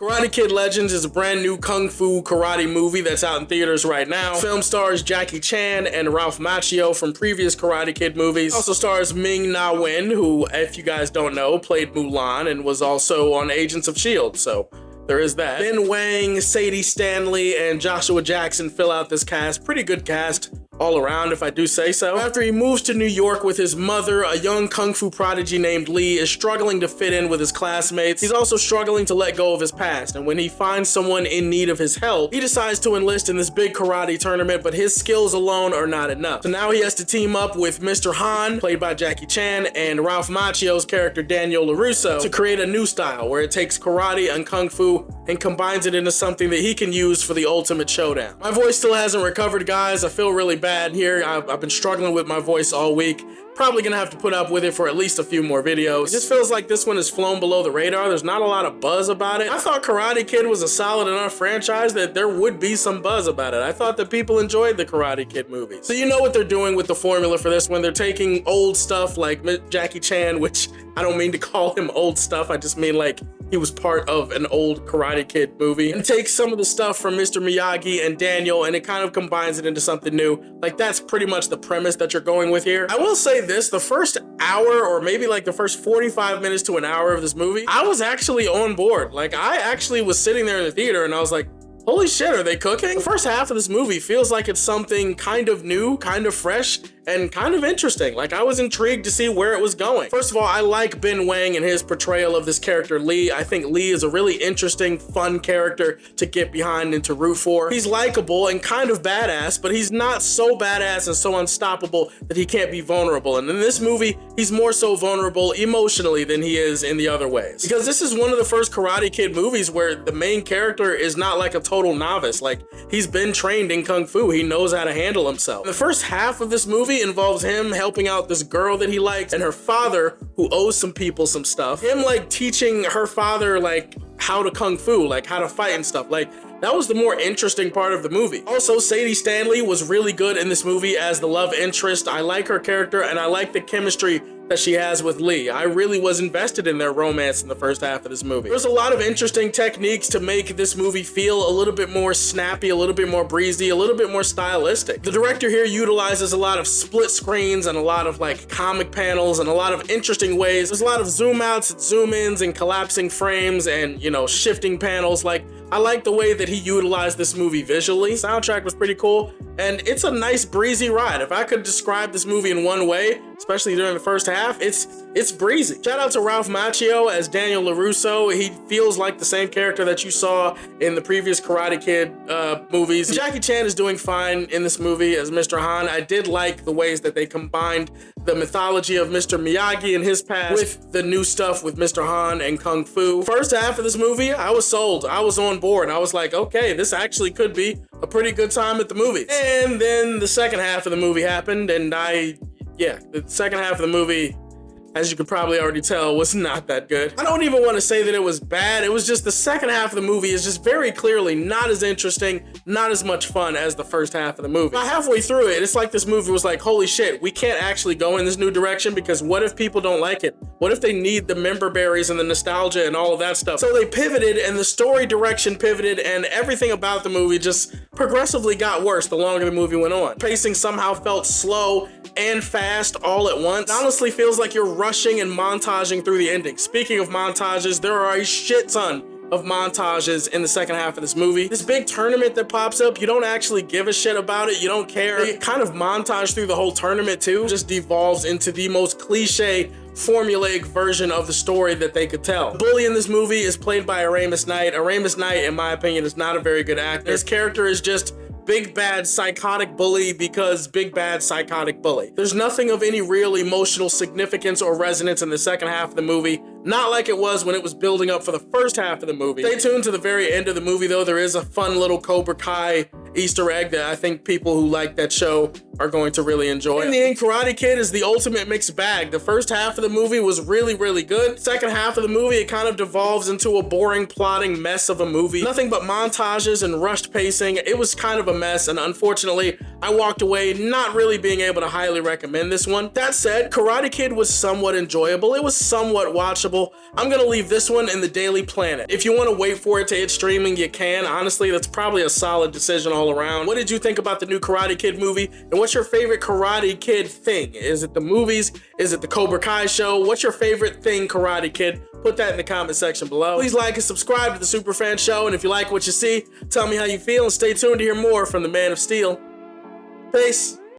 Karate Kid Legends is a brand new kung fu karate movie that's out in theaters right now. The film stars Jackie Chan and Ralph Macchio from previous Karate Kid movies. Also stars Ming-Na Wen, who, if you guys don't know, played Mulan and was also on Agents of S.H.I.E.L.D., so there is that. Ben Wang, Sadie Stanley, and Joshua Jackson fill out this cast. Pretty good cast all around, if I do say so. After he moves to New York with his mother, a young kung fu prodigy named Lee is struggling to fit in with his classmates. He's also struggling to let go of his past, and when he finds someone in need of his help, he decides to enlist in this big karate tournament, but his skills alone are not enough. So now he has to team up with Mr. Han, played by Jackie Chan, and Ralph Macchio's character Daniel LaRusso to create a new style where it takes karate and kung fu and combines it into something that he can use for the ultimate showdown. My voice still hasn't recovered, guys. I feel really bad here. I've been struggling with my voice all week. Probably gonna have to put up with it for at least a few more videos. It just feels like this one has flown below the radar. There's not a lot of buzz about it. I thought Karate Kid was a solid enough franchise that there would be some buzz about it. I thought that people enjoyed the Karate Kid movies. So you know what they're doing with the formula for this one. They're taking old stuff like Jackie Chan, which I don't mean to call him old stuff. I just mean like he was part of an old Karate Kid movie, and take some of the stuff from Mr. Miyagi and Daniel and it kind of combines it into something new. Like that's pretty much the premise that you're going with here. I will say this, the first hour or maybe like the first 45 minutes to an hour of this movie, I was actually on board. Like I actually was sitting there in the theater and I was like, holy shit, are they cooking? The first half of this movie feels like it's something kind of new, kind of fresh, and kind of interesting. Like I was intrigued to see where it was going. First of all, I like Ben Wang and his portrayal of this character Lee. I think Lee is a really interesting, fun character to get behind and to root for. He's likable and kind of badass, but he's not so badass and so unstoppable that he can't be vulnerable. And in this movie, he's more so vulnerable emotionally than he is in the other ways. Because this is one of the first Karate Kid movies where the main character is not like a total novice. Like he's been trained in Kung Fu. He knows how to handle himself. The first half of this movie involves him helping out this girl that he likes and her father who owes some people some stuff. Him like teaching her father like how to Kung Fu, like how to fight and stuff. Like that was the more interesting part of the movie. Also, Sadie Stanley was really good in this movie as the love interest. I like her character and I like the chemistry that she has with Lee. I really was invested in their romance in the first half of this movie. There's a lot of interesting techniques to make this movie feel a little bit more snappy, a little bit more breezy, a little bit more stylistic. The director here utilizes a lot of split screens and a lot of like comic panels and a lot of interesting ways. There's a lot of zoom outs and zoom ins and collapsing frames and, you know, shifting panels. Like I like the way that he utilized this movie visually. The soundtrack was pretty cool and it's a nice breezy ride. If I could describe this movie in one way, especially during the first half, it's breezy. Shout out to Ralph Macchio as Daniel LaRusso. He feels like the same character that you saw in the previous Karate Kid movies. Jackie Chan is doing fine in this movie as Mr. Han. I did like the ways that they combined the mythology of Mr. Miyagi and his past with the new stuff with Mr. Han and Kung Fu. First half of this movie, I was sold. I was on board. I was like, okay, this actually could be a pretty good time at the movies. And then the second half of the movie happened and the second half of the movie, as you can probably already tell, was not that good. I don't even want to say that it was bad. It was just the second half of the movie is just very clearly not as interesting, not as much fun as the first half of the movie. About halfway through it, it's like this movie was like, holy shit, we can't actually go in this new direction because what if people don't like it? What if they need the member berries and the nostalgia and all of that stuff? So they pivoted and the story direction pivoted and everything about the movie just progressively got worse the longer the movie went on. Pacing somehow felt slow and fast all at once. It honestly feels like you're rushing and montaging through the ending. Speaking of montages, there are a shit ton of montages in the second half of this movie. This big tournament that pops up, you don't actually give a shit about it. You don't care. They kind of montage through the whole tournament too. It just devolves into the most cliche formulaic version of the story that they could tell. The bully in this movie is played by Aramis Knight. Aramis Knight, in my opinion, is not a very good actor. His character is just big bad psychotic bully because big bad psychotic bully. There's nothing of any real emotional significance or resonance in the second half of the movie, not like it was when it was building up for the first half of the movie. Stay tuned to the very end of the movie though. There is a fun little Cobra Kai Easter egg that I think people who like that show are going to really enjoy. In the end, Karate Kid is the ultimate mixed bag. The first half of the movie was really, really good. Second half of the movie, it kind of devolves into a boring, plotting mess of a movie. Nothing but montages and rushed pacing. It was kind of a mess, and unfortunately, I walked away not really being able to highly recommend this one. That said, Karate Kid was somewhat enjoyable. It was somewhat watchable. I'm gonna leave this one in the Daily Planet. If you want to wait for it to hit streaming, you can. Honestly, that's probably a solid decision all around. What did you think about the new Karate Kid movie? And what's your favorite Karate Kid thing? Is it the movies? Is it the Cobra Kai show? What's your favorite thing, Karate Kid? Put that in the comment section below. Please like and subscribe to the Superfan Show, and if you like what you see, tell me how you feel, and stay tuned to hear more from the Man of Steel. Peace.